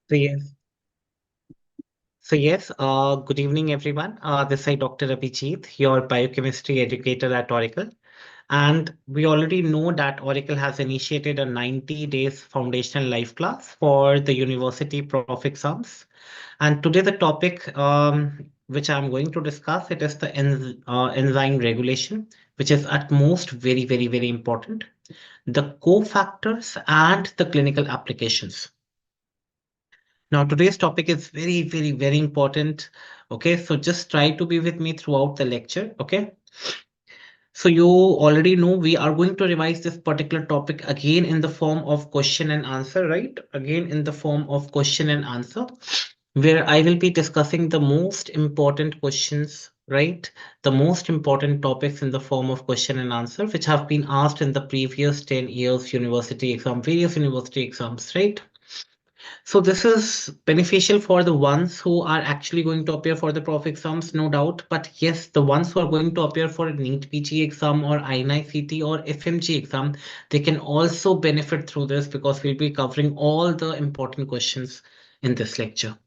So yes, good evening everyone. This is Dr. Abhijeet, your biochemistry educator at Auricle. And we already know that Auricle has initiated a 90 days foundational life class for the university prof exams. And today the topic which I'm going to discuss, it is the enzyme regulation, which is at most very important. The cofactors and the clinical applications. Now, today's topic is very important. Okay, so just try to be with me throughout the lecture. Okay, so you already know we are going to revise this particular topic again in the form of question and answer, right? Again, in the form of question and answer, where I will be discussing the most important questions, right? The most important topics in the form of question and answer, which have been asked in the previous 10 years university exam, various university exams, right? So this is beneficial for the ones who are actually going to appear for the prof exams, no doubt. But yes, the ones who are going to appear for a NEET PG exam or INI-CT or FMG exam, they can also benefit through this because we'll be covering all the important questions in this lecture.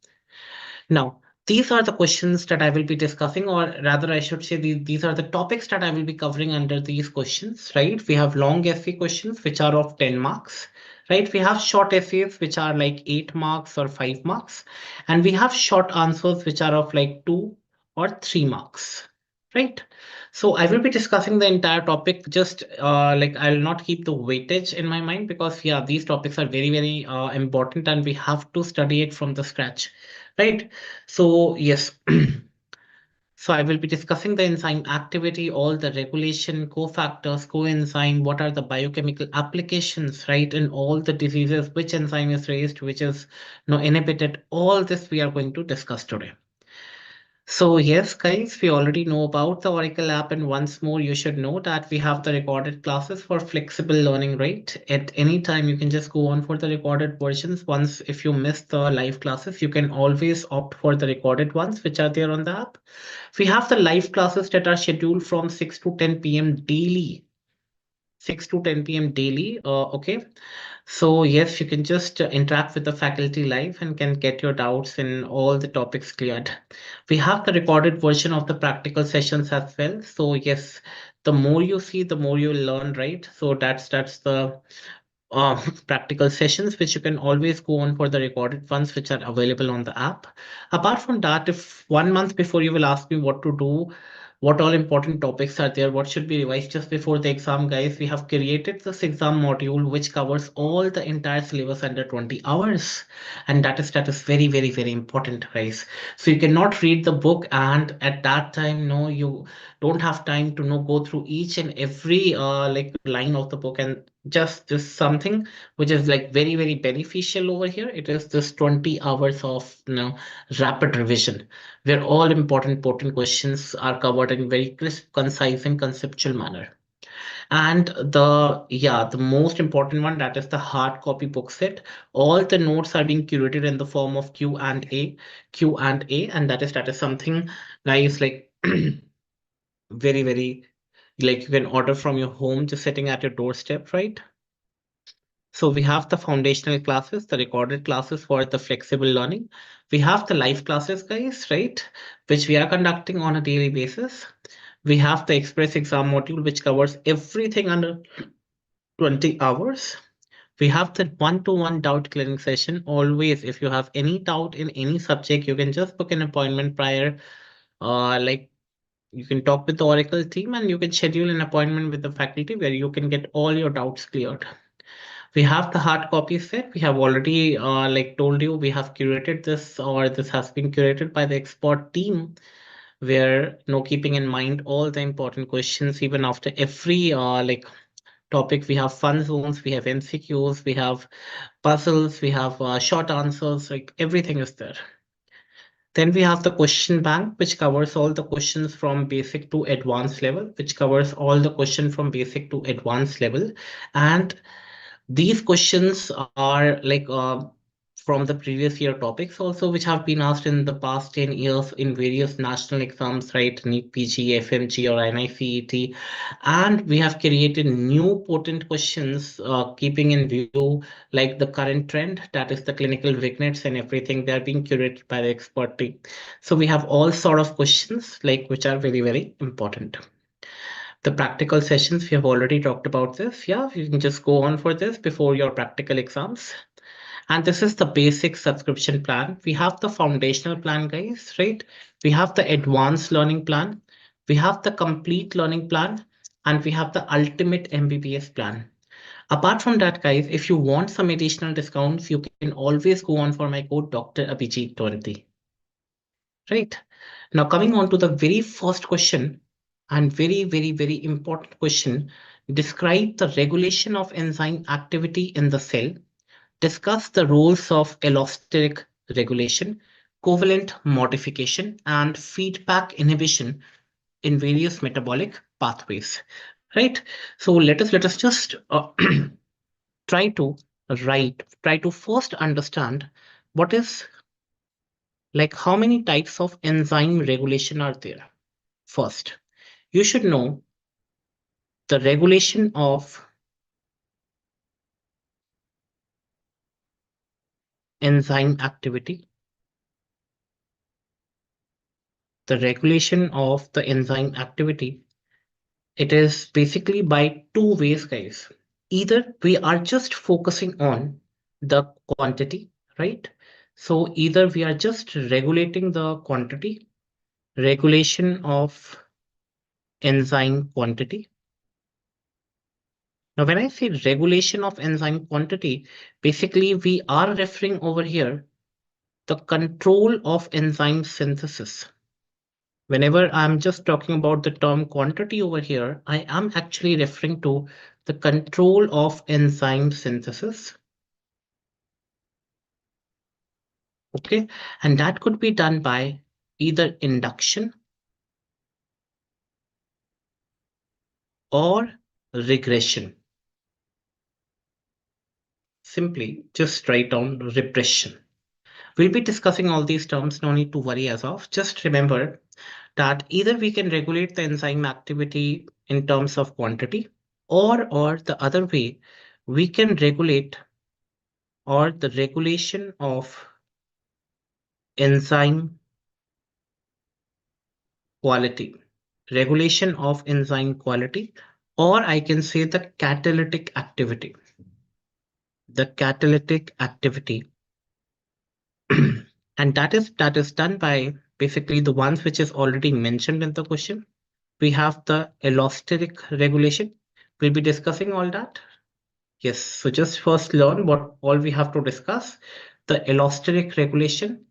Now, these are the questions that I will be discussing, or rather, I should say these are the topics that I will be covering under these questions, right? We have long essay questions, which are of 10 marks, right? We have short essays, which are like 8 marks or 5 marks, and we have short answers, which are of like 2 or 3 marks, right? So I will be discussing the entire topic. Just like I'll not keep the weightage in my mind because yeah, these topics are very important, and we have to study it from the scratch, right? So yes, so I will be discussing the enzyme activity, all the regulation, cofactors, coenzyme, what are the biochemical applications, right? In all the diseases, which enzyme is raised, which is inhibited. All this we are going to discuss today. So yes, guys, we already know about the Oracle app, and once more, you should know that we have the recorded classes for flexible learning, right? At any time, you can just go on for the recorded versions. Once, if you miss the live classes, you can always opt for the recorded ones, which are there on the app. We have the live classes that are scheduled from 6 to 10 p.m. daily. 6 to 10 p.m. daily. Okay. So yes, you can just interact with the faculty live and can get your doubts in all the topics cleared. We have the recorded version of the practical sessions as well. So yes, the more you see, the more you learn, right? So that's the practical sessions, which you can always go on for the recorded ones, which are available on the app. Apart from that, if 1 month before you will ask me what to do, what all important topics are there, what should be revised just before the exam, guys, we have created this exam module which covers all the entire syllabus under 20 hours. And that is very important, guys. So you cannot read the book, and at that time, no, you don't have time to go through each and every like line of the book. And just this something which is like very beneficial over here, it is this 20 hours of rapid revision, where all important questions are covered in very crisp, concise, and conceptual manner. And the most important one, that is the hard copy book set. All the notes are being curated in the form of Q&A, and that is something, guys, like very like you can order from your home just sitting at your doorstep, right? So we have the foundational classes, the recorded classes for the flexible learning. We have the live classes, guys, right? Which we are conducting on a daily basis. We have the express exam module, which covers everything under 20 hours. We have the one-to-one doubt clearing session. Always, if you have any doubt in any subject, you can just book an appointment prior. Like you can talk with the Oracle team and you can schedule an appointment with the faculty where you can get all your doubts cleared. We have the hard copy set. We have already like told you, we have curated this, or this has been curated by the expert team, where keeping in mind all the important questions even after every like topic. We have fun zones, we have MCQs, we have puzzles, we have short answers, like everything is there. Then we have the question bank, which covers all the questions from basic to advanced level, which covers all the question from basic to advanced level. And these questions are like from the previous year topics also, which have been asked in the past 10 years in various national exams, right? NEET, PG, FMG, or NICET. And we have created new potent questions, keeping in view like the current trend, that is the clinical vignettes and everything. They're being curated by the expert team. So we have all sort of questions like which are very, very important. The practical sessions, we have already talked about this. Yeah, you can just go on for this before your practical exams. And this is the basic subscription plan. We have the foundational plan, guys, right? We have the advanced learning plan. We have the complete learning plan. And we have the ultimate MBBS plan. Apart from that, guys, if you want some additional discounts, you can always go on for my code Dr. Abhijeet 20. Right. Now, coming on to the very first question and very, very, very important question, describe the regulation of enzyme activity in the cell. Discuss the roles of allosteric regulation, covalent modification, and feedback inhibition in various metabolic pathways. Right. So let us just try to try to first understand what is like how many types of enzyme regulation are there. First, you should know the regulation of enzyme activity, the regulation of the enzyme activity. It is basically by two ways, guys. Either we are just focusing on the quantity, right? So either we are just regulating the quantity, regulation of enzyme quantity. Now, when I say regulation of enzyme quantity, basically we are referring over here the control of enzyme synthesis. Whenever I'm just talking about the term quantity over here, I am actually referring to the control of enzyme synthesis. Okay, and that could be done by either induction or regression. Simply just write down repression. We'll be discussing all these terms, no need to worry as of. Just remember that either we can regulate the enzyme activity in terms of quantity, or the other way, we can regulate or the regulation of enzyme quality, regulation of enzyme quality, or I can say the catalytic activity. The catalytic activity. And that is done by basically the ones which is already mentioned in the question. We have the allosteric regulation. We'll be discussing all that. Yes, so just first learn what all we have to discuss, the allosteric regulation.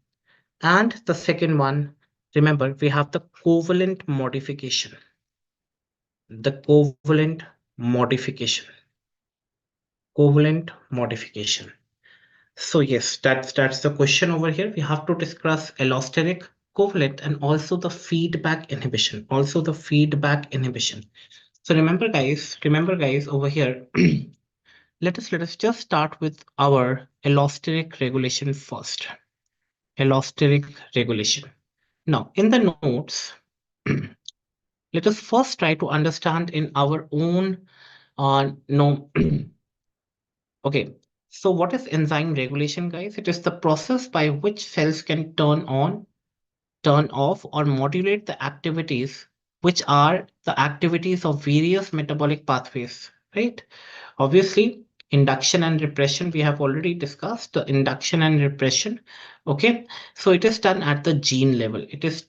And the second one, remember, we have the covalent modification. The covalent modification. Covalent modification. So yes, that's the question over here. We have to discuss allosteric, covalent, and also the feedback inhibition. Also the feedback inhibition. So remember guys over here. Let us just start with our allosteric regulation first. Allosteric regulation. Now, in the notes, let us first try to understand in our own no. Okay, so what is enzyme regulation, guys? It is the process by which cells can turn on, turn off, or modulate the activities, which are the activities of various metabolic pathways, right? Obviously, induction and repression, we have already discussed the induction and repression. Okay, so it is done at the gene level. It is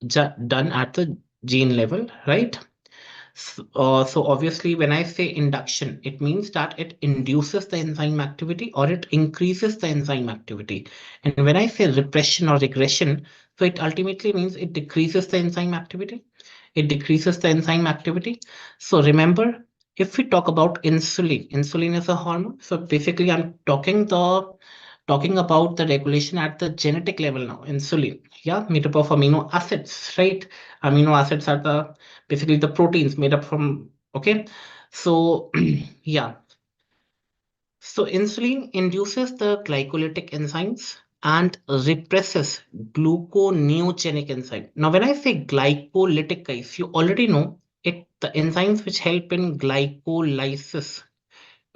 done at the gene level, right? So obviously, when I say induction, it means that it induces the enzyme activity or it increases the enzyme activity. And when I say repression or regression, so it ultimately means it decreases the enzyme activity. It decreases the enzyme activity. So remember, if we talk about insulin, insulin is a hormone. So basically, I'm talking about the regulation at the genetic level now. Insulin, yeah, made up of amino acids, right? Amino acids are the basically the proteins made up from, okay, so yeah, So insulin induces the glycolytic enzymes and represses gluconeogenic enzyme. Now, when I say glycolytic, guys, you already know it. The enzymes which help in glycolysis.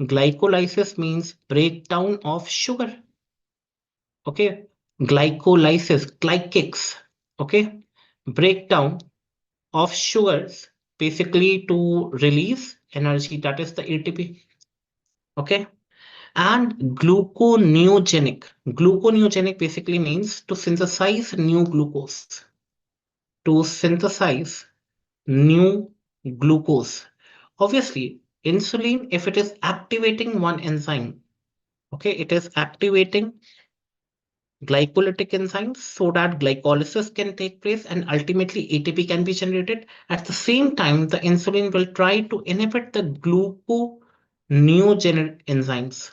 Glycolysis means breakdown of sugar. Okay, glycolysis, glycics. Okay, breakdown of sugars basically to release energy. That is the ATP. Okay. And gluconeogenic. Gluconeogenic basically means to synthesize new glucose. To synthesize new glucose. Obviously, insulin, if it is activating one enzyme, okay, it is activating glycolytic enzymes so that glycolysis can take place and ultimately ATP can be generated. At the same time, the insulin will try to inhibit the gluconeogenic enzymes.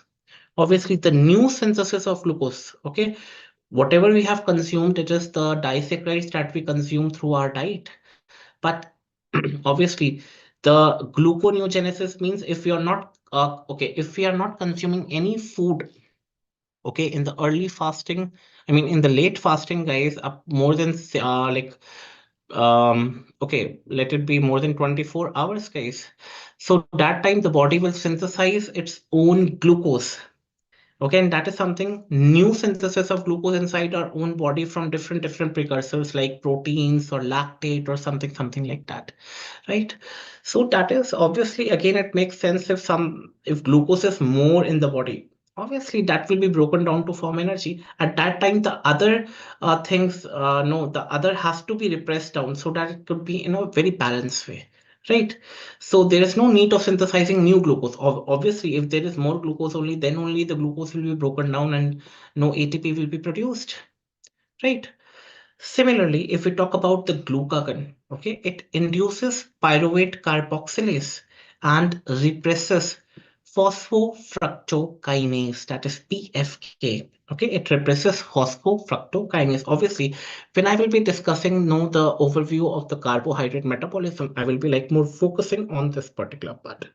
Obviously, the new synthesis of glucose, okay, whatever we have consumed, it is the disaccharides that we consume through our diet. But obviously, the gluconeogenesis means if we are not if we are not consuming any food, okay, in the early fasting, I mean in the late fasting, guys, up more than okay, let it be more than 24 hours, guys. So that time the body will synthesize its own glucose. Okay, and that is something new synthesis of glucose inside our own body from different precursors like proteins or lactate or something like that, right? So that is obviously, again, it makes sense if glucose is more in the body. Obviously, that will be broken down to form energy. At that time, the other things, no, the other has to be repressed down so that it could be in a very balanced way, right? So there is no need of synthesizing new glucose. Obviously, if there is more glucose only, then only the glucose will be broken down and no ATP will be produced, right? Similarly, if we talk about the glucagon, okay, it induces pyruvate carboxylase and represses phosphofructokinase, that is PFK. Okay, it represses phosphofructokinase. Obviously, when I will be discussing the overview of the carbohydrate metabolism, I will be like more focusing on this particular part.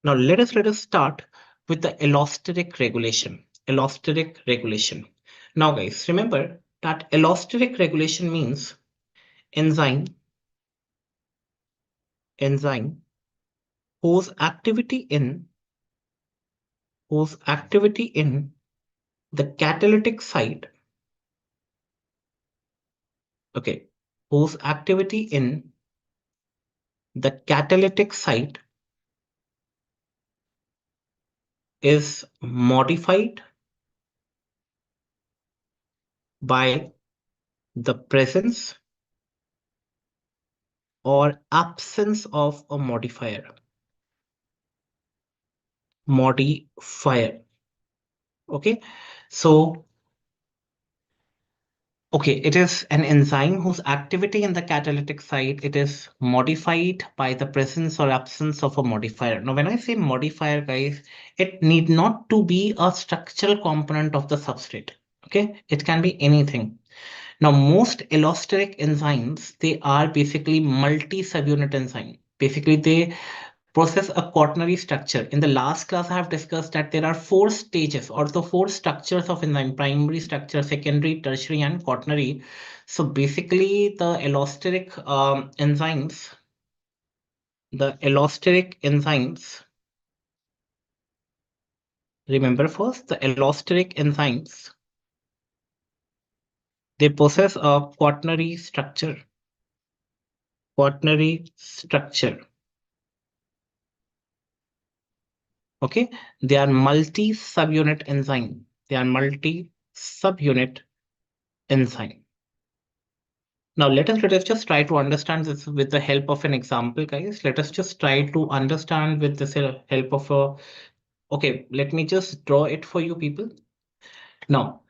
Now let us start with the allosteric regulation. Allosteric regulation. Now, guys, remember that allosteric regulation means enzyme enzyme whose activity in the catalytic site, okay, whose activity in the catalytic site is modified by the presence or absence of a modifier. Okay, so okay, it is an enzyme whose activity in the catalytic site, it is modified by the presence or absence of a modifier. Now, when I say modifier, guys, it need not to be a structural component of the substrate. Okay, it can be anything. Now, most allosteric enzymes, they are basically multi-subunit enzyme. Basically, they process a quaternary structure. In the last class, I have discussed that there are four stages or the four structures of enzyme: primary structure, secondary, tertiary, and quaternary. So basically, the allosteric enzymes, remember first, the allosteric enzymes, they possess a quaternary structure. Quaternary structure. Okay, they are multi-subunit enzyme. They are multi-subunit enzyme. Now let us just try to understand this with the help of an example, guys. Let us just try to understand with this help of a. Okay, let me just draw it for you people. Now,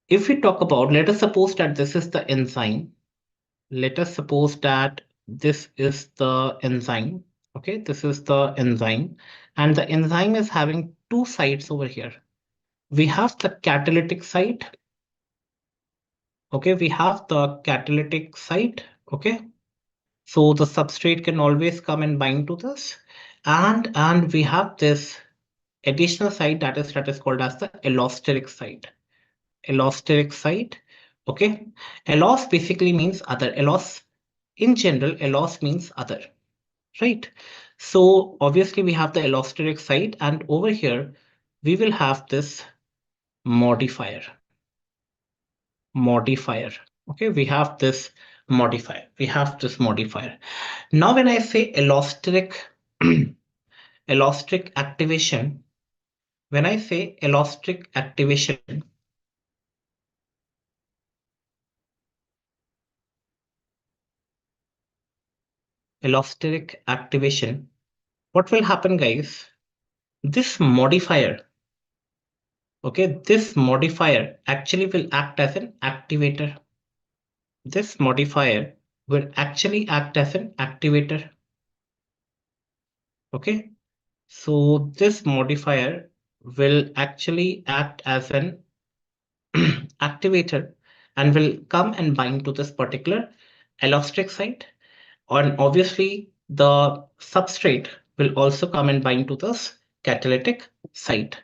if we talk about, let us suppose that this is the enzyme. Let us suppose that this is the enzyme. Okay, this is the enzyme, and the enzyme is having two sites over here. We have the catalytic site. Okay, we have the catalytic site. Okay, so the substrate can always come and bind to this. And we have this additional site that is called as the allosteric site. Allosteric site. Okay. Allos basically means other. Allos in general, allos means other. Right. So obviously we have the allosteric site, and over here we will have this modifier. Modifier. Okay, we have this modifier. We have this modifier. Now, when I say allosteric, allosteric activation, when I say allosteric activation, allosteric activation, what will happen, guys? This modifier, okay, this modifier actually will act as an activator. This modifier will actually act as an activator. Okay, so this modifier will actually act as an activator and will come and bind to this particular allosteric site. And obviously, the substrate will also come and bind to this catalytic site.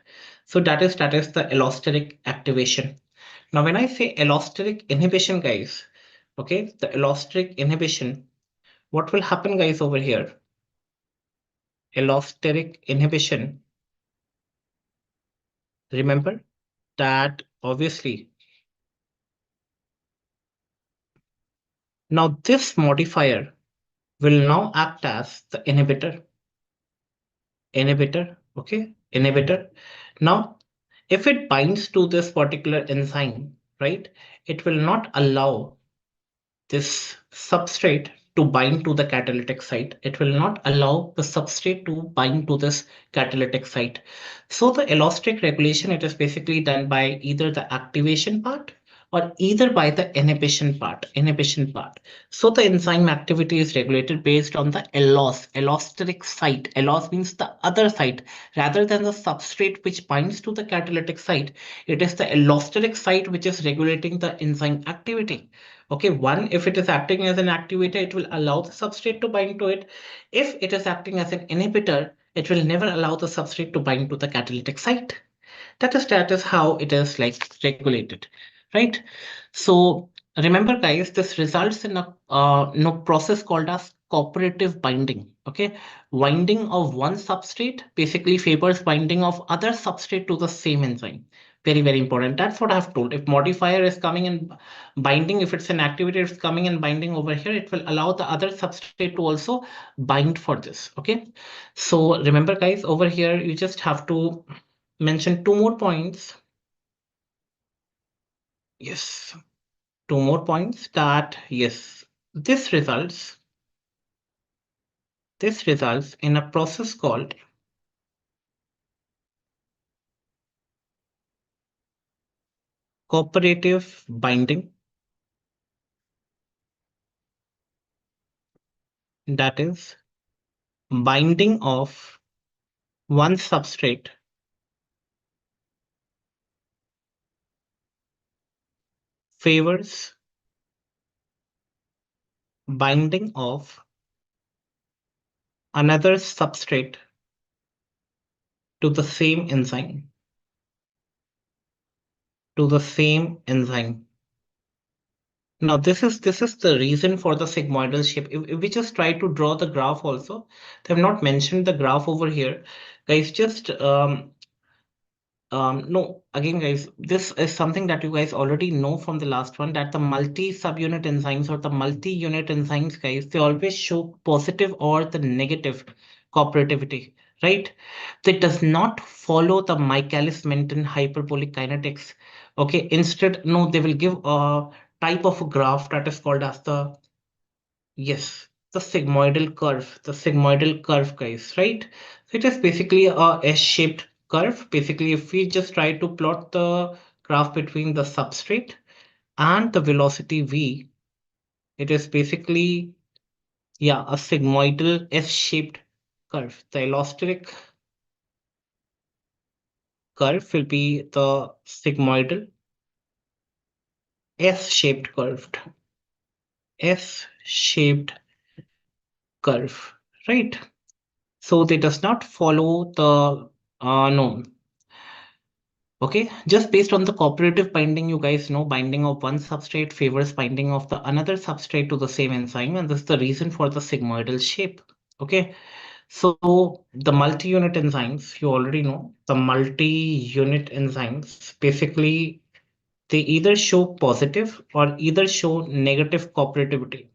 So that is the allosteric activation. Now, when I say allosteric inhibition, guys, okay, the allosteric inhibition, what will happen, guys, over here? Allosteric inhibition. Remember that obviously. Now, this modifier will now act as the inhibitor. Okay, inhibitor. Now, if it binds to this particular enzyme, right, it will not allow this substrate to bind to the catalytic site. It will not allow the substrate to bind to this catalytic site. So the allosteric regulation, it is basically done by either the activation part or either by the inhibition part. So the enzyme activity is regulated based on the allosteric site. Allos means the other site rather than the substrate which binds to the catalytic site. It is the allosteric site which is regulating the enzyme activity. Okay, one, if it is acting as an activator, it will allow the substrate to bind to it. If it is acting as an inhibitor, it will never allow the substrate to bind to the catalytic site. That is how it is like regulated, right? So remember, guys, this results in a no process called as cooperative binding. Okay, binding of one substrate basically favors binding of other substrate to the same enzyme. Very, very important. That's what I've told. If modifier is coming and binding, if it's an activator, it's coming and binding over here, it will allow the other substrate to also bind for this. Okay, so remember, guys, over here you just have to mention two more points. Yes, two more points that yes, this results in a process called cooperative binding. That is binding of one substrate favors binding of another substrate to the same enzyme. To the same enzyme. Now, this is the reason for the sigmoidal shape. If we just try to draw the graph also, they have not mentioned the graph over here. Guys, just no, again, guys, this is something that you guys already know from the last one, that the multi-subunit enzymes or the multi-unit enzymes, guys, they always show positive or the negative cooperativity, right? That does not follow the Michaelis-Menten hyperbolic kinetics. Okay, instead, no, they will give a type of a graph that is called as the, yes, the sigmoidal curve, guys, right? So it is basically a S-shaped curve. Basically, if we just try to plot the graph between the substrate and the velocity v, it is basically, yeah, a sigmoidal S-shaped curve. The allosteric curve will be the sigmoidal S-shaped curved, S-shaped curve, right? So they does not follow the No. Okay, just based on the cooperative binding, you guys know binding of one substrate favors binding of the another substrate to the same enzyme, and this is the reason for the sigmoidal shape. Okay, so the multi-unit enzymes, you already know the multi-unit enzymes basically they either show positive or either show negative cooperativity,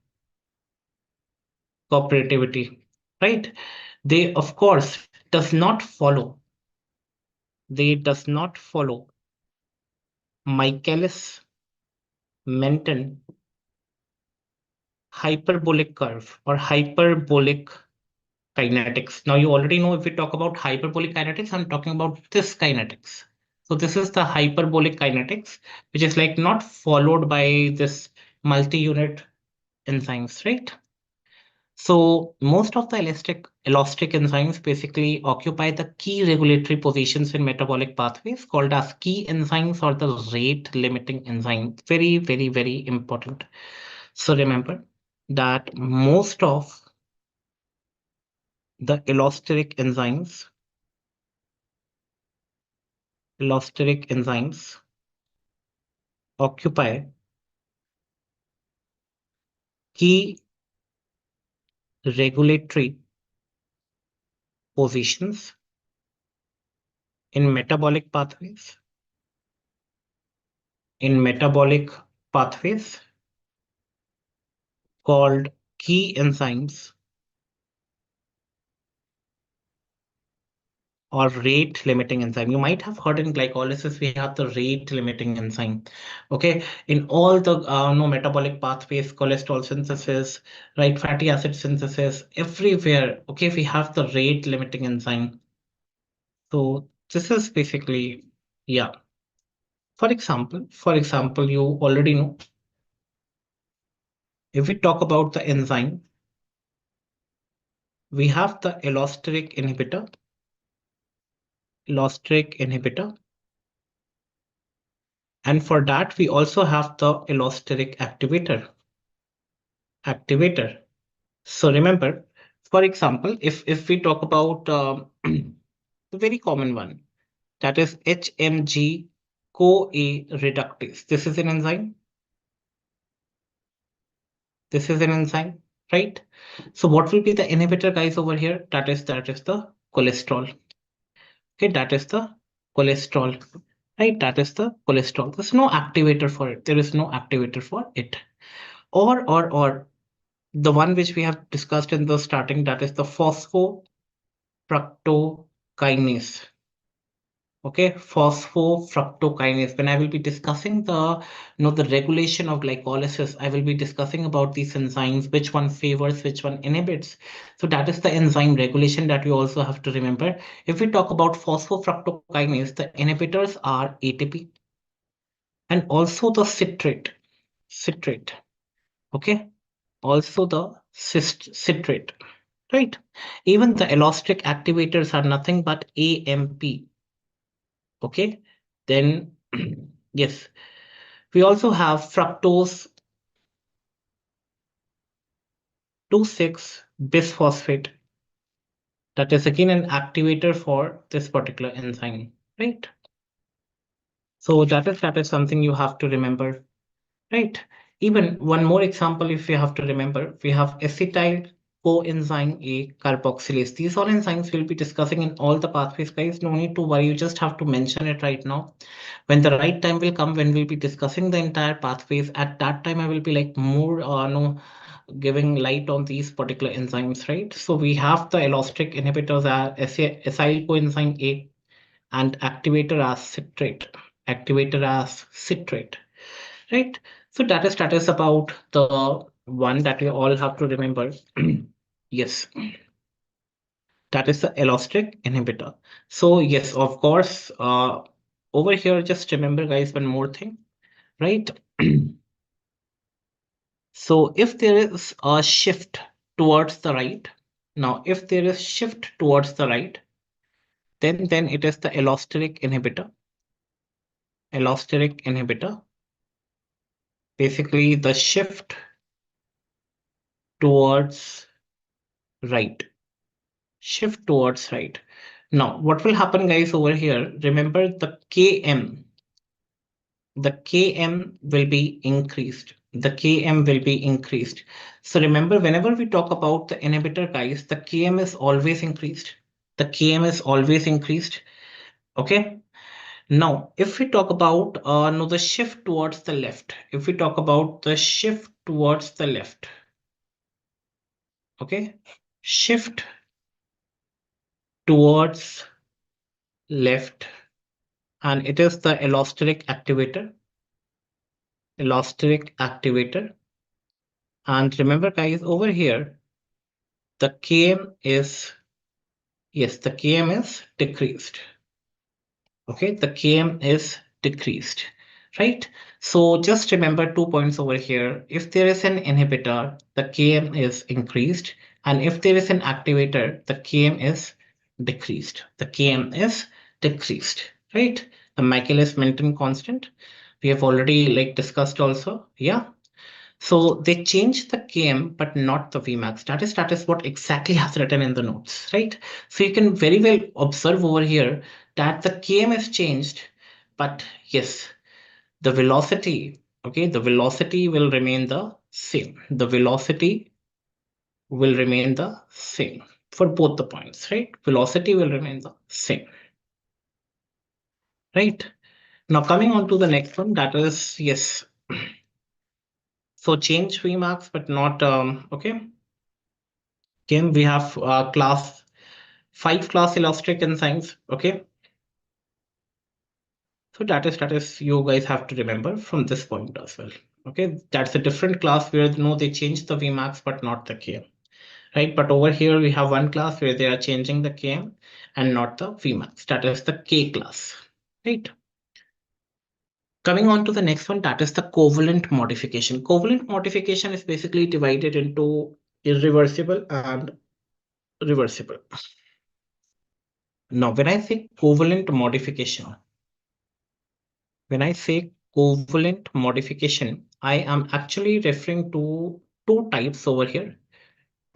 right? They of course does not follow Michaelis Menten hyperbolic curve or hyperbolic kinetics. Now, you already know if we talk about hyperbolic kinetics, I'm talking about this kinetics. So this is the hyperbolic kinetics, which is like not followed by this multi-unit enzymes, right? So most of the elastic enzymes basically occupy the key regulatory positions in metabolic pathways called as key enzymes or the rate limiting enzyme. Very, very, very important. So remember that most of the allosteric enzymes occupy key regulatory positions in metabolic pathways called key enzymes or rate limiting enzyme. You might have heard in glycolysis we have the rate limiting enzyme. Okay, in all the no metabolic pathways, cholesterol synthesis, right, fatty acid synthesis, everywhere. Okay, we have the rate limiting enzyme. So this is basically, yeah. For example, you already know if we talk about the enzyme, we have the allosteric inhibitor, and for that we also have the allosteric activator. So remember, for example, if we talk about the very common one, that is HMG CoA reductase. This is an enzyme. This is an enzyme, right? So what will be the inhibitor, guys, over here? That is the cholesterol. Okay, that is the cholesterol, right? That is the cholesterol. There's no activator for it. There is no activator for it. Or the one which we have discussed in the starting, that is the phosphofructokinase. Okay, phosphofructokinase. When I will be discussing the regulation of glycolysis, I will be discussing about these enzymes, which one favors, which one inhibits. So that is the enzyme regulation that we also have to remember. If we talk about phosphofructokinase, the inhibitors are ATP and also the citrate. Okay, also the citrate, right? Even the allosteric activators are nothing but AMP. Okay, then yes, we also have fructose 2,6 bisphosphate. That is again an activator for this particular enzyme, right? So that is something you have to remember, right? Even one more example, if you have to remember, we have acetyl coenzyme A carboxylase. These all enzymes we'll be discussing in all the pathways, guys. No need to worry, you just have to mention it right now. When the right time will come, when we'll be discussing the entire pathways, at that time I will be like more no giving light on these particular enzymes, right? So we have the allosteric inhibitors as acyl coenzyme A and activator as citrate, right? So that is about the one that we all have to remember. Yes, that is the allosteric inhibitor. So yes, of course, over here, just remember, guys, one more thing, right? So if there is a shift towards the right, now if there is shift towards the right, then it is the allosteric inhibitor. Basically, the shift towards right, shift towards right. Now, what will happen, guys, over here? Remember the Km will be increased. The Km will be increased. So remember, whenever we talk about the inhibitor, guys, the Km is always increased. The Km is always increased. Okay. Now, if we talk about no, the shift towards the left, if we talk about the shift towards the left, okay, shift towards left, and it is the allosteric activator, allosteric activator. And remember, guys, over here, the Km is, yes, the Km is decreased. Okay, the Km is decreased, right? So just remember 2 points over here. If there is an inhibitor, the Km is increased, and if there is an activator, the Km is decreased. The Km is decreased, right? The Michaelis-Menten constant we have already like discussed also. Yeah. So they changed the KM, but not the Vmax. That is what exactly has written in the notes, right? So you can very well observe over here that the KM is changed, but yes, the velocity, okay, the velocity will remain the same. The velocity will remain the same for both the points, right? Velocity will remain the same, right? Now coming on to the next one, that is, yes, so change Vmax, but not, okay. Again, we have class 5 class elastic enzymes. Okay, so that is you guys have to remember from this point as well. Okay, that's a different class where no they changed the Vmax but not the Km. Right, but over here we have one class where they are changing the Km and not the Vmax. That is the K class. Right. Coming on to the next one, that is the covalent modification. Covalent modification is basically divided into irreversible and reversible. Now, when I say covalent modification, I am actually referring to two types over here.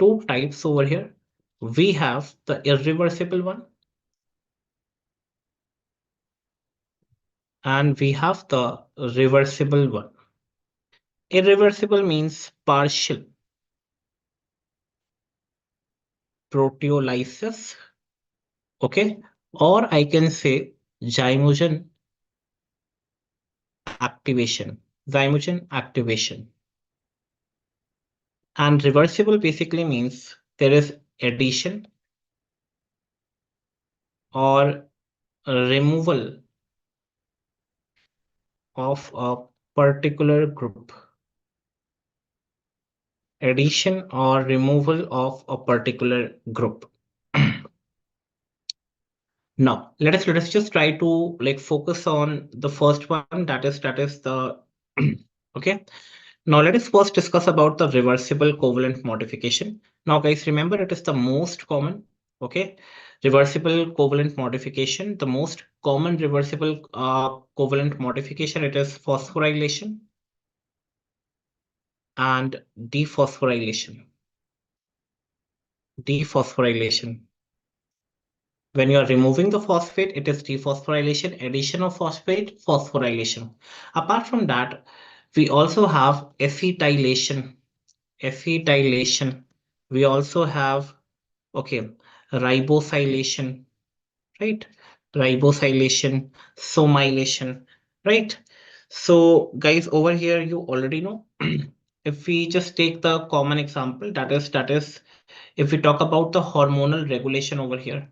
Two types over here. We have the irreversible one and we have the reversible one. Irreversible means partial proteolysis, okay? Or I can say zymogen activation, zymogen activation. And reversible basically means there is addition or removal of a particular group. Addition or removal of a particular group. Now, let us just try to like focus on the first one. That is the okay. Now let us first discuss about the reversible covalent modification. Now, guys, remember it is the most common. Okay, reversible covalent modification. The most common reversible covalent modification. It is phosphorylation and dephosphorylation. Dephosphorylation. When you are removing the phosphate, it is dephosphorylation, addition of phosphate, phosphorylation. Apart from that, we also have acetylation. Acetylation. We also have, okay, ribosylation, right? Ribosylation, somylation, right? So, guys, over here, you already know. If we just take the common example, that is, if we talk about the hormonal regulation over here,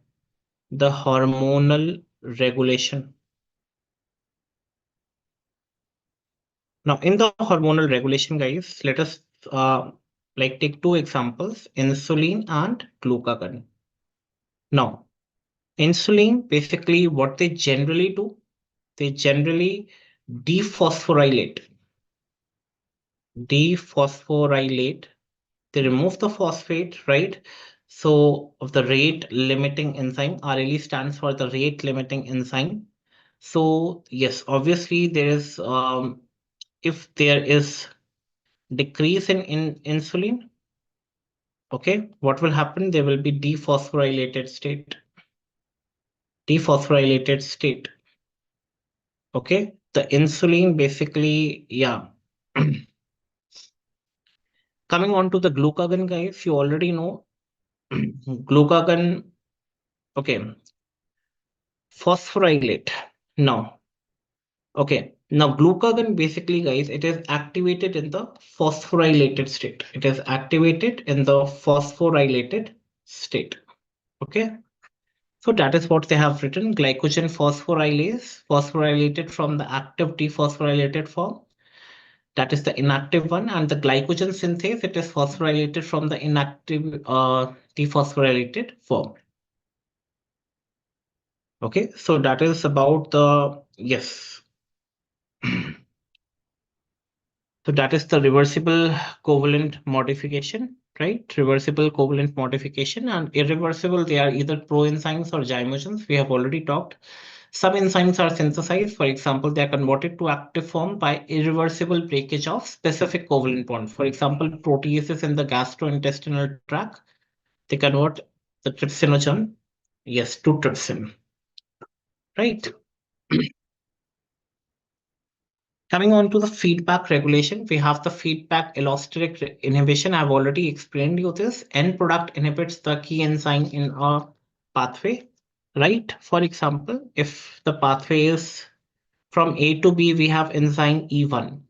the hormonal regulation. Now, in the hormonal regulation, guys, let us like take two examples, insulin and glucagon. Now, insulin, basically what they generally do, they generally dephosphorylate, dephosphorylate, they remove the phosphate, right? So of the rate limiting enzyme, RLE stands for the rate limiting enzyme. So yes, obviously there is if there is decrease in insulin, okay, what will happen? There will be dephosphorylated state. Dephosphorylated state. Okay, the insulin basically, yeah. Coming on to the glucagon, guys, you already know glucagon. Okay, phosphorylate. Now, okay, now glucagon basically, guys, it is activated in the phosphorylated state. It is activated in the phosphorylated state. Okay, so that is what they have written. Glycogen phosphorylase, phosphorylated from the active dephosphorylated form. That is the inactive one. And the glycogen synthase, it is phosphorylated from the inactive dephosphorylated form. Okay, so that is about the, yes. So that is the reversible covalent modification, right? Reversible covalent modification, and irreversible, they are either proenzymes or zymogens. We have already talked. Some enzymes are synthesized. For example, they are converted to active form by irreversible breakage of specific covalent bond. For example, proteases in the gastrointestinal tract, they convert the trypsinogen, yes, to trypsin, right? Coming on to the feedback regulation, we have the feedback allosteric inhibition. I've already explained you this. End product inhibits the key enzyme in a pathway, right? For example, if the pathway is from A to B, we have enzyme E1.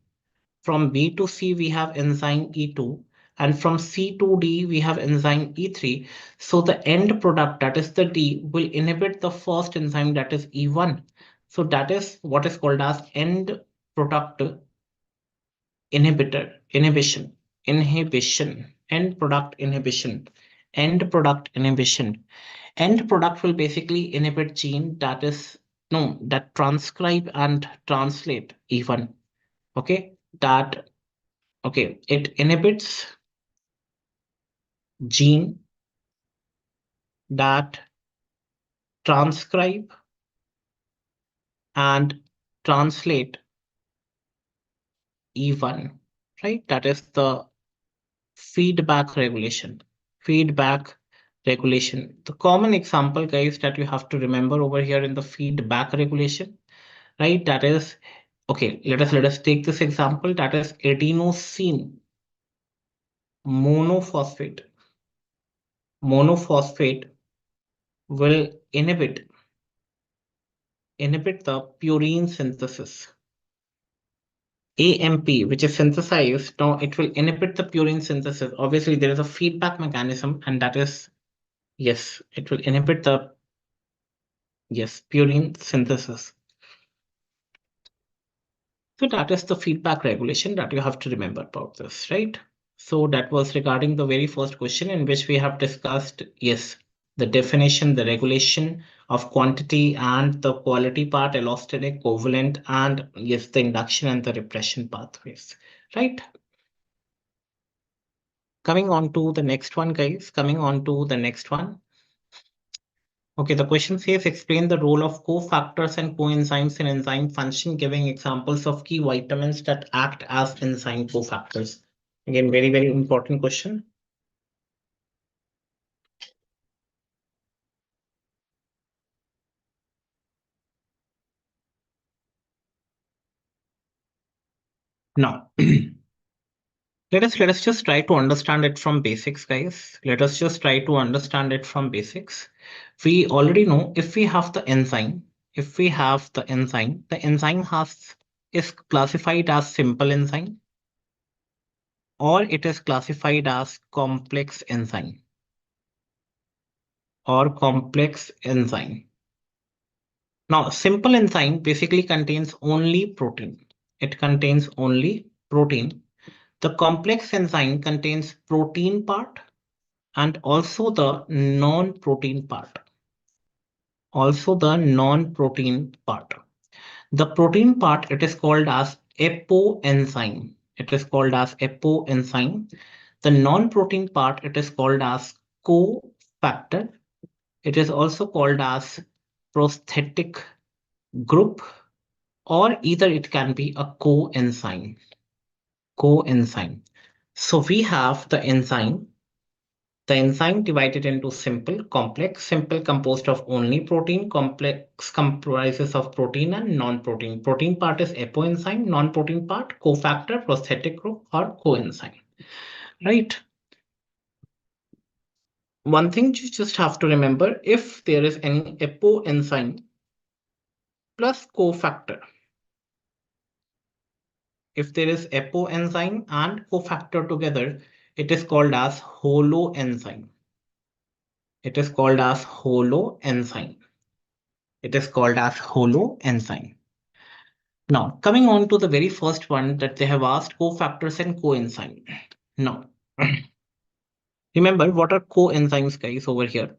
From B to C, we have enzyme E2. And from C to D, we have enzyme E3. So the end product, that is the D, will inhibit the first enzyme, that is E1. So that is what is called as end product inhibition, end product inhibition, end product inhibition. End product will basically inhibit gene that is, no, that transcribe and translate even. Okay, that, okay, it inhibits gene that transcribe and translate E1, right? That is the feedback regulation. Feedback regulation. The common example, guys, that you have to remember over here in the feedback regulation, right? That is, okay, let us take this example. That is adenosine monophosphate. Monophosphate will inhibit the purine synthesis. AMP, which is synthesized, now it will inhibit the purine synthesis. Obviously, there is a feedback mechanism, and that is, yes, it will inhibit the, yes, purine synthesis. So that is the feedback regulation that you have to remember about this, right? So that was regarding the very first question in which we have discussed, yes, the definition, the regulation of quantity and the quality part, allosteric, covalent, and yes, the induction and the repression pathways, right? Coming on to the next one, guys, coming on to the next one. Okay, the question says explain the role of cofactors and coenzymes in enzyme function, giving examples of key vitamins that act as enzyme cofactors. Again, very, very important question. Now, let us just try to understand it from basics, guys. Let us just try to understand it from basics. We already know if we have the enzyme, the enzyme has is classified as simple enzyme or it is classified as complex enzyme or complex enzyme. Now, simple enzyme basically contains only protein. It contains only protein. The complex enzyme contains protein part and also the non-protein part. Also the non-protein part. The protein part, it is called as apoenzyme. It is called as apoenzyme. The non-protein part, it is called as cofactor. It is also called as prosthetic group, or either it can be a coenzyme. Coenzyme. So we have the enzyme The enzyme divided into simple, complex. Simple composed of only protein, complex comprises of protein and non-protein. Protein part is apoenzyme, non-protein part cofactor, prosthetic group, or coenzyme. Right? One thing you just have to remember, if there is any apoenzyme plus cofactor, if there is apoenzyme and cofactor together, it is called as holoenzyme. It is called as holoenzyme. It is called as holoenzyme. Now, coming on to the very first one that they have asked, cofactors and coenzyme. Now, remember what are coenzymes, guys, over here?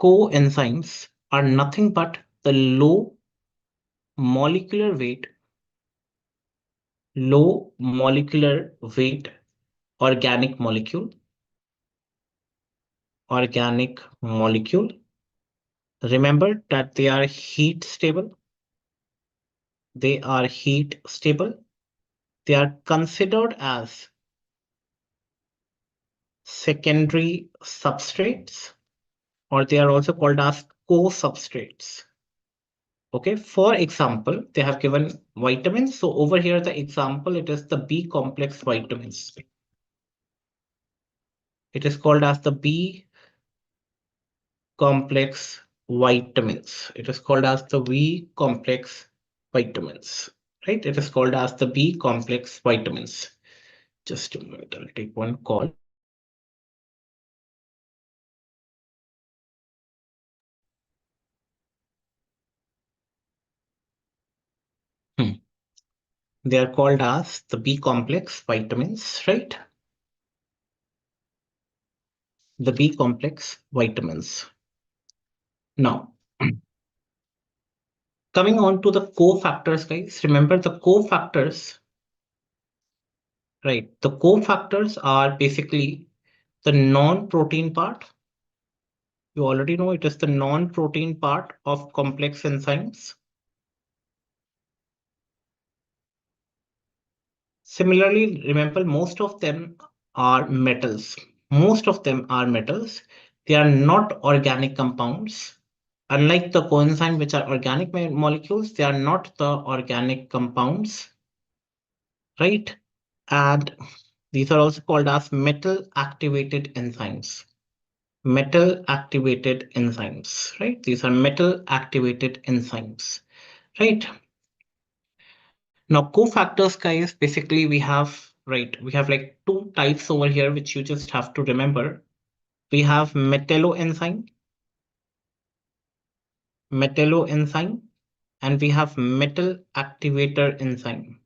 Coenzymes are nothing but the low molecular weight organic molecule. Remember that they are heat stable. They are heat stable. They are considered as secondary substrates, or they are also called as co-substrates. Okay, for example, they have given vitamins. So over here, the example, it is the B complex vitamins. It is called as the B complex vitamins. It is called as the B complex vitamins, right? It is called as the B complex vitamins. Just a minute, I'll take one call. They are called as the B complex vitamins, right? The B complex vitamins. Now, coming on to the cofactors, guys. Remember the cofactors, right? The cofactors are basically the non-protein part. You already know it is the non-protein part of complex enzymes. Similarly, remember most of them are metals. Most of them are metals. They are not organic compounds. Unlike the coenzyme, which are organic molecules, they are not the organic compounds, right? And these are also called as metal activated enzymes. Metal activated enzymes, right? These are metal activated enzymes, right? Now, cofactors, guys, basically we have, right, we have like two types over here, which you just have to remember. We have metalloenzyme, and we have metal activator enzyme.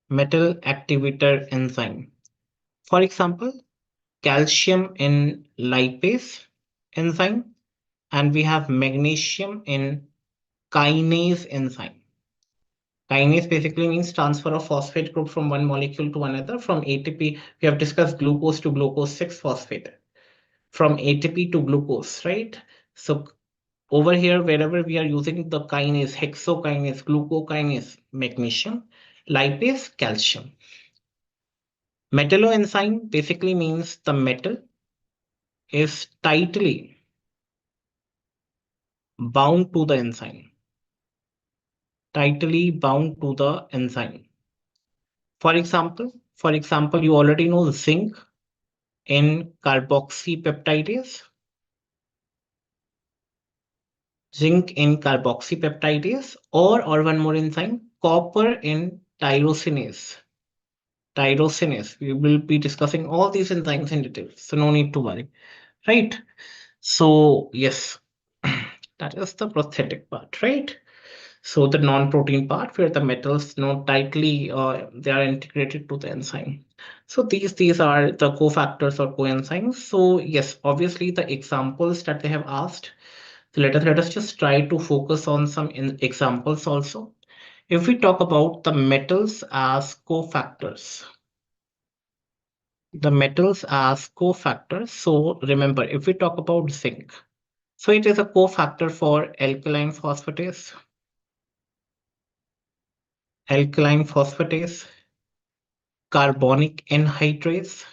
Metal activator enzyme. For example, calcium in lipase enzyme, and we have magnesium in kinase enzyme. Kinase basically means transfer of phosphate group from one molecule to another. From ATP, we have discussed glucose to glucose 6 phosphate. From ATP to glucose, right? So over here, wherever we are using the kinase, hexokinase, glucokinase, magnesium, lipase, calcium. Metalloenzyme basically means the metal is tightly bound to the enzyme. Tightly bound to the enzyme. For example, you already know zinc in carboxypeptidase. Zinc in carboxypeptidase, or one more enzyme, copper in tyrosinase. Tyrosinase. We will be discussing all these enzymes in detail, so no need to worry, right? So yes, that is the prosthetic part, right? So the non-protein part where the metals tightly they are integrated to the enzyme. So these are the cofactors or coenzymes. So yes, obviously the examples that they have asked. So let us just try to focus on some examples also. If we talk about the metals as cofactors, the metals as cofactors. So remember, if we talk about zinc, so it is a cofactor for alkaline phosphatase, carbonic anhydrase,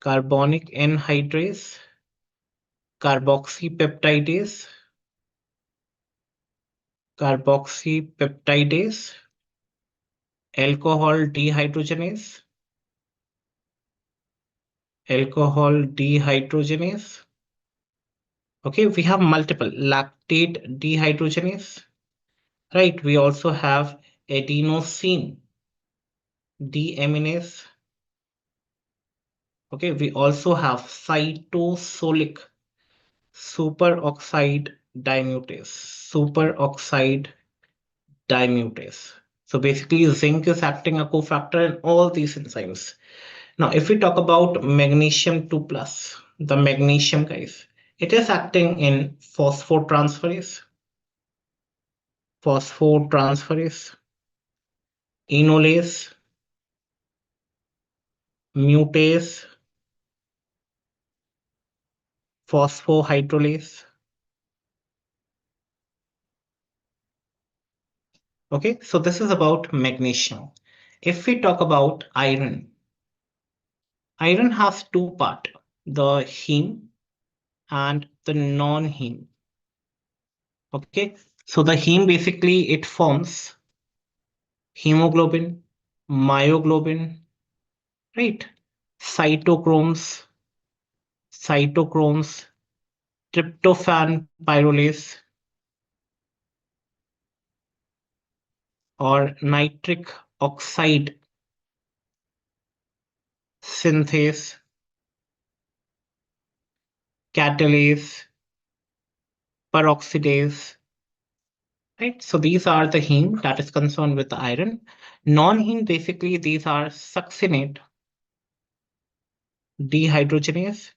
carbonic anhydrase, carboxypeptidase, carboxypeptidase, alcohol dehydrogenase, alcohol dehydrogenase. Okay, we have multiple lactate dehydrogenase, right? We also have adenosine deaminase. Okay, we also have cytosolic superoxide dimutase, superoxide dimutase. So basically, zinc is acting a cofactor in all these enzymes. Now, if we talk about magnesium 2 plus, the magnesium guys, it is acting in phosphotransferase, enolase, mutase, phosphohydrolase. Okay, so this is about magnesium. If we talk about iron, iron has two parts, the heme and the non-heme. Okay, so the heme basically it forms hemoglobin, myoglobin, right? Cytochromes, cytochromes, tryptophan pyrrolase, or nitric oxide synthase, catalase, peroxidase, right? So these are the heme that is concerned with the iron. Non-heme, basically, these are succinate dehydrogenase,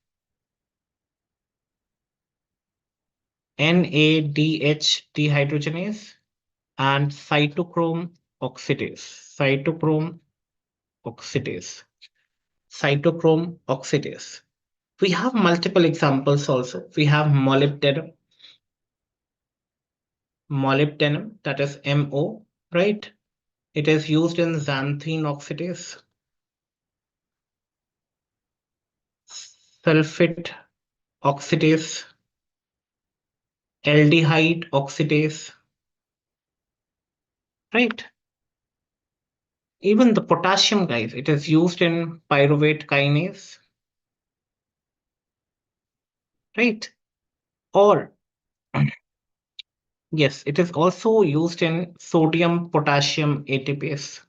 NADH dehydrogenase, and cytochrome oxidase, oxidase, cytochrome oxidase. We have multiple examples also. We have molybdenum, that is MO, right? It is used in xanthine oxidase, sulfate oxidase, aldehyde oxidase, right? Even the potassium, guys, it is used in pyruvate kinase, right? Or yes, it is also used in sodium potassium ATPase.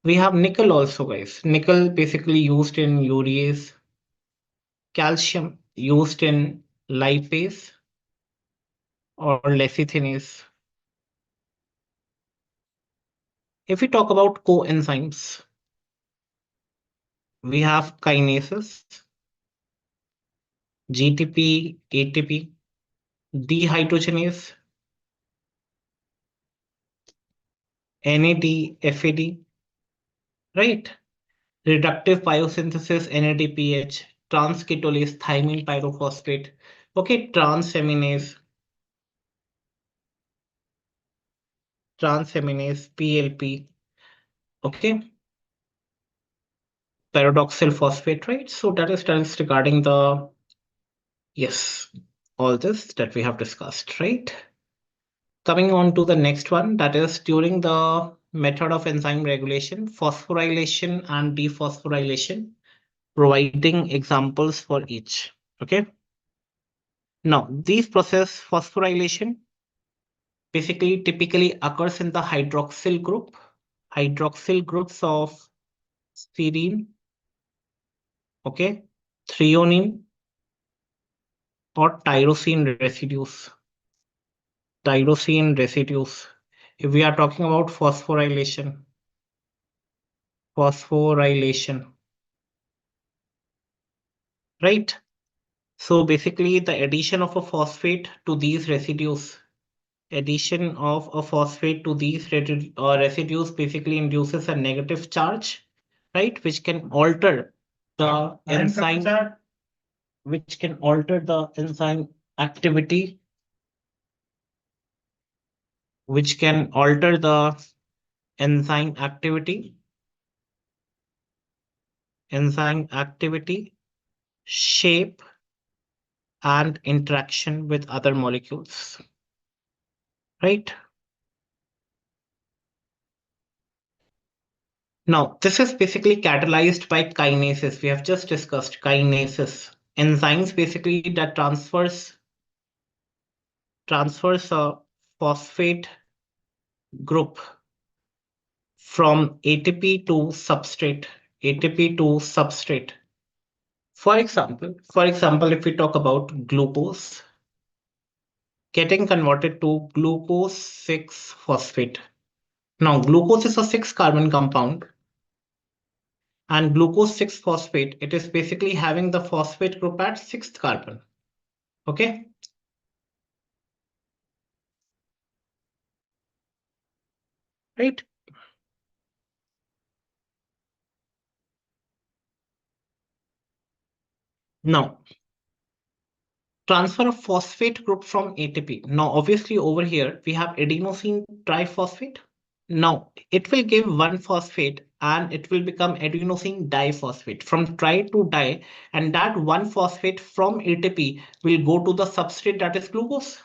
We have nickel also, guys. Nickel basically used in urease, calcium used in lipase or lecithinase. If we talk about coenzymes, we have kinases, GTP, ATP, dehydrogenase, NAD, FAD, right? Reductive biosynthesis, NADPH, transketolase, thymine pyrophosphate, okay, transaminase, PLP, okay, paradoxal phosphate, right? So that is regarding the, yes, all this that we have discussed, right? Coming on to the next one, that is during the method of enzyme regulation, phosphorylation and dephosphorylation, providing examples for each. Okay. Now, these process phosphorylation basically typically occurs in the hydroxyl groups of serine, okay, threonine, or tyrosine residues. Tyrosine residues. If we are talking about phosphorylation, right? So basically, the addition of a phosphate to these residues, addition of a phosphate to these residues basically induces a negative charge, right? Which can alter the enzyme, which can alter the enzyme activity, which can alter the enzyme activity, enzyme activity, shape, and interaction with other molecules, right? Now, this is basically catalyzed by kinases. We have just discussed kinases. Enzymes basically that transfers a phosphate group from ATP to substrate, ATP to substrate. For example, if we talk about glucose getting converted to glucose 6 phosphate. Now, glucose is a 6 carbon compound, and glucose 6 phosphate, it is basically having the phosphate group at 6th carbon. Okay. Right. Now, transfer of phosphate group from ATP. Now, obviously over here, we have adenosine triphosphate. Now, it will give one phosphate and it will become adenosine diphosphate from tri to di, and that one phosphate from ATP will go to the substrate that is glucose.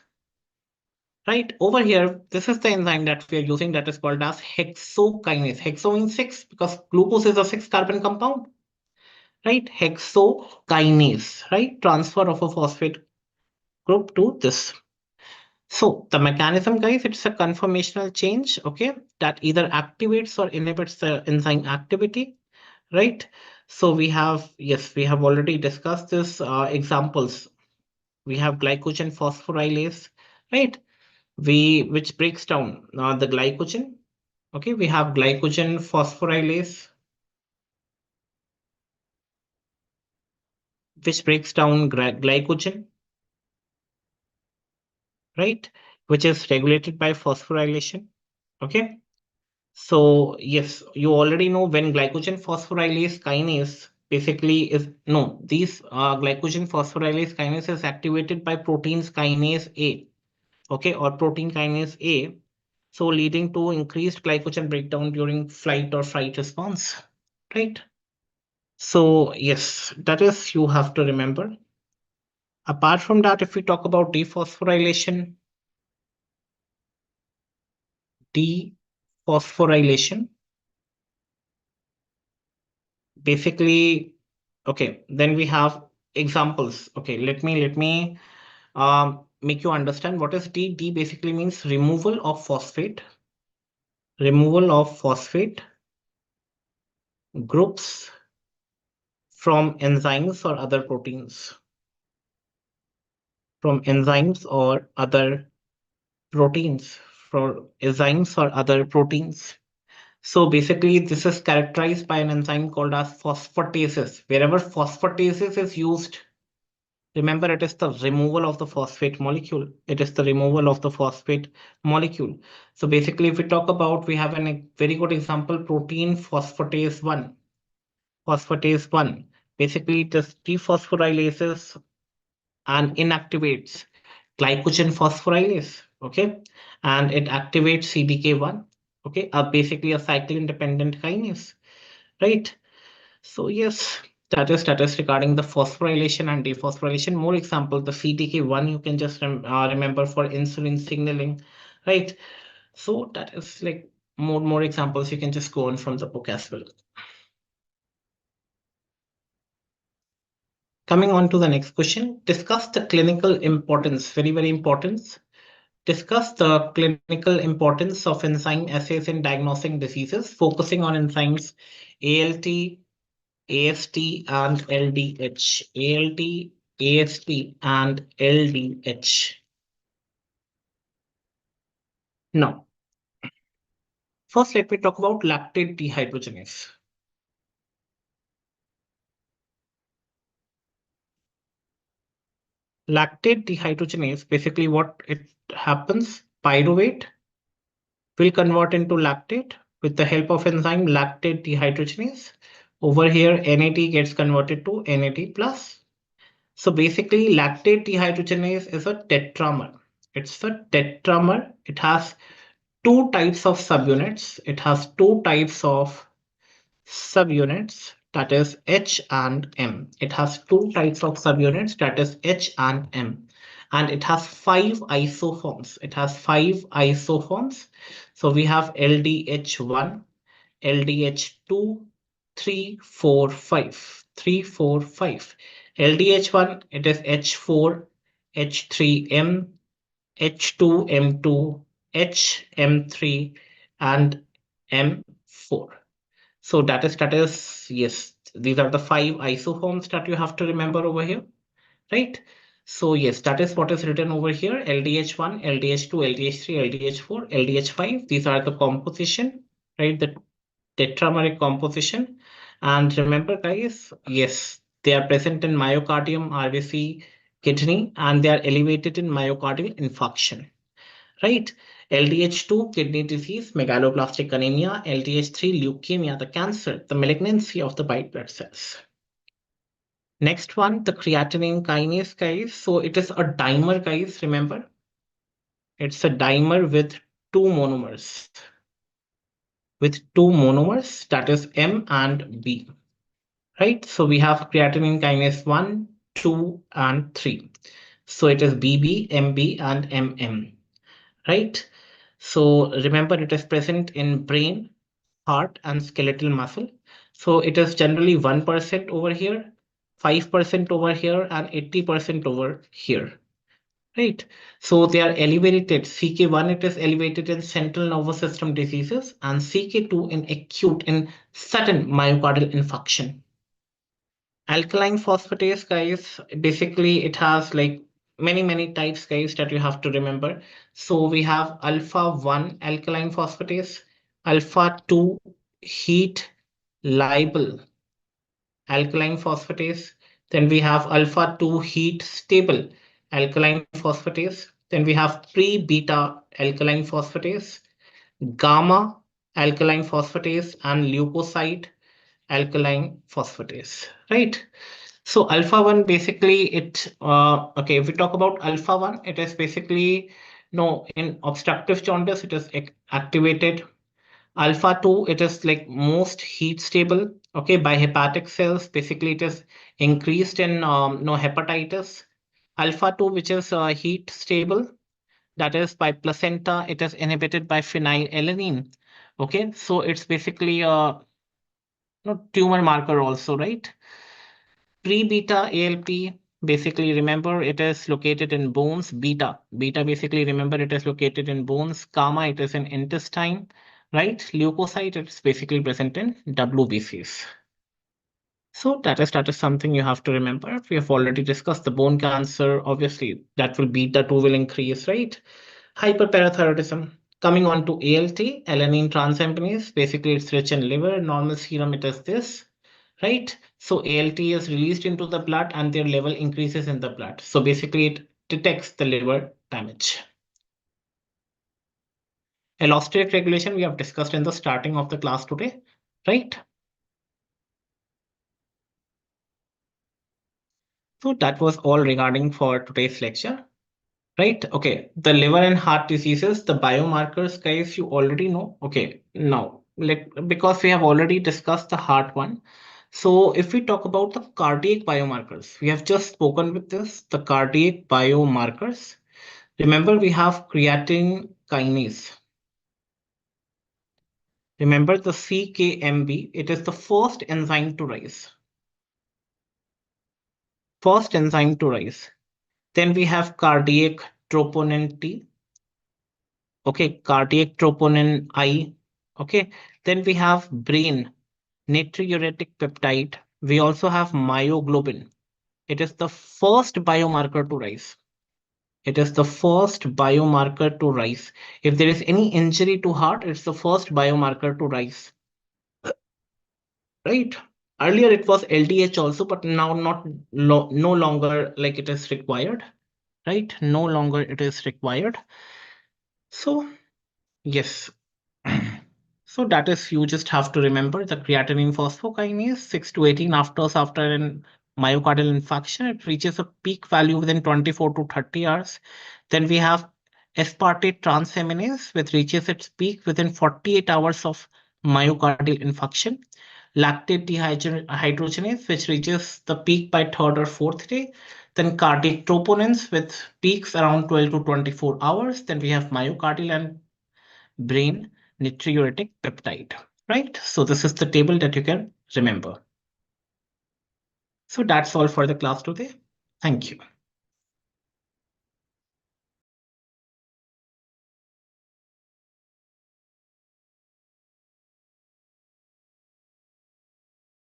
Right over here, this is the enzyme that we are using that is called as hexokinase. Hexo means 6 because glucose is a 6 carbon compound. Right, hexokinase, right? Transfer of a phosphate group to this. So the mechanism, guys, it's a conformational change, okay, that either activates or inhibits the enzyme activity, right? So we have, yes, we have already discussed this examples. We have glycogen phosphorylase, right? Which breaks down the glycogen. Okay, we have glycogen phosphorylase, which breaks down glycogen, right? Which is regulated by phosphorylation. Okay. So yes, you already know when glycogen phosphorylase kinase basically is no, these glycogen phosphorylase kinase is activated by proteins kinase A, okay, or protein kinase A, so leading to increased glycogen breakdown during flight or fight response, right? So yes, that is you have to remember. Apart from that, if we talk about dephosphorylation, basically, okay, then we have examples. Okay, let me make you understand what is D. D basically means removal of phosphate groups from enzymes or other proteins, from enzymes or other proteins, from enzymes or other proteins. So basically, this is characterized by an enzyme called as phosphatases. Wherever phosphatases is used, remember, it is the removal of the phosphate molecule. It is the removal of the phosphate molecule. So basically, if we talk about, we have a very good example, protein phosphatase 1. Phosphatase 1. Basically, it just dephosphorylases and inactivates glycogen phosphorylase. Okay. And it activates CDK1. Okay. Basically a cycle independent kinase. Right. So yes, that is regarding the phosphorylation and dephosphorylation. More example, the CDK1 you can just remember for insulin signaling, right? So that is like more examples you can just go on from the book as well. Coming on to the next question, discuss the clinical importance. Very important. Discuss the clinical importance of enzyme assays in diagnosing diseases, focusing on enzymes ALT, AST and LDH. ALT, AST and LDH. Now, first let me talk about lactate dehydrogenase. Lactate dehydrogenase, basically what it happens, pyruvate will convert into lactate with the help of enzyme lactate dehydrogenase. Over here, NAD gets converted to NAD plus. So basically, lactate dehydrogenase is a tetramer. It's a tetramer. It has two types of subunits. It has two types of subunits. that is H and M. It has two types of subunits, that is H and M. And it has five isoforms. It has five isoforms. So we have LDH1, LDH2, 3, 4, 5. 3, 4, 5. LDH1, it is H4, H3M, H2M2, HM3, and M4. So that is yes, these are the five isoforms that you have to remember over here, right? So yes, that is what is written over here. LDH1, LDH2, LDH3, LDH4, LDH5. These are the composition, right? The tetrameric composition. And remember, guys, yes, they are present in myocardium, RBC, kidney, and they are elevated in myocardial infarction, right? LDH2, kidney disease, megaloblastic anemia, LDH3, leukemia, the cancer, the malignancy of the white blood cells. Next one, the creatinine kinase, guys. So it is a dimer, guys, remember? It's a dimer with two monomers. With two monomers, that is M and B, right? So we have creatinine kinase 1, 2, and 3. So it is BB, MB, and MM, right? So remember, it is present in brain, heart, and skeletal muscle. So it is generally 1% over here, 5% over here, and 80% over here. Right. So they are elevated. CK1, it is elevated in central nervous system diseases, and CK2 in acute in sudden myocardial infarction. Alkaline phosphatase, guys, basically it has like many types, guys, that you have to remember. So we have alpha 1 alkaline phosphatase, alpha 2 heat labile alkaline phosphatase. Then we have alpha 2 heat stable alkaline phosphatase. Then we have pre-beta alkaline phosphatase, gamma alkaline phosphatase, and leukocyte alkaline phosphatase, right? So alpha 1 basically okay, if we talk about alpha 1, it is basically no, in obstructive jaundice it is activated. Alpha 2, it is like most heat stable, okay, by hepatic cells. Basically, it is increased in no hepatitis. Alpha 2, which is heat stable, that is by placenta, it is inhibited by phenylalanine. Okay, so it's basically a no, tumor marker also, right? Pre-beta ALP, basically remember it is located in bones. Beta basically remember it is located in bones. Gamma, it is in intestine, right? Leukocyte, it's basically present in WBCs. So that is something you have to remember. We have already discussed the bone cancer. Obviously, that will beta 2 will increase, right? Hyperparathyroidism. Coming on to ALT, alanine transaminase. Basically, it's rich in liver. Normal serum, it is this, right? So ALT is released into the blood and their level increases in the blood. So basically, it detects the liver damage. Allosteric regulation we have discussed in the starting of the class today, right? So that was all regarding for today's lecture. Right. Okay. The liver and heart diseases, the biomarkers, guys, you already know. Okay. Now, because we have already discussed the heart one. So if we talk about the cardiac biomarkers, we have just spoken with this, the cardiac biomarkers. Remember, we have creatine kinase. Remember the CKMB, it is the first enzyme to rise. First enzyme to rise. Then we have cardiac troponin T. Okay, cardiac troponin I. Okay, then we have brain natriuretic peptide. We also have myoglobin. It is the first biomarker to rise. It is the first biomarker to rise. If there is any injury to heart, it's the first biomarker to rise. Right? Earlier it was LDH also, but now no longer like it is required. Right? No longer it is required. So yes. So that is you just have to remember the creatinine phosphokinase 6 to 18 hours after an myocardial infarction. It reaches a peak value within 24 to 30 hours. Then we have aspartate transaminase, which reaches its peak within 48 hours of myocardial infarction. lactate dehydrogenase, which reaches the peak by third or fourth day, then cardiac troponins with peaks around 12 to 24 hours. Then we have myocardial and brain natriuretic peptide, right? So this is the table that you can remember. So that's all for the class today. Thank you.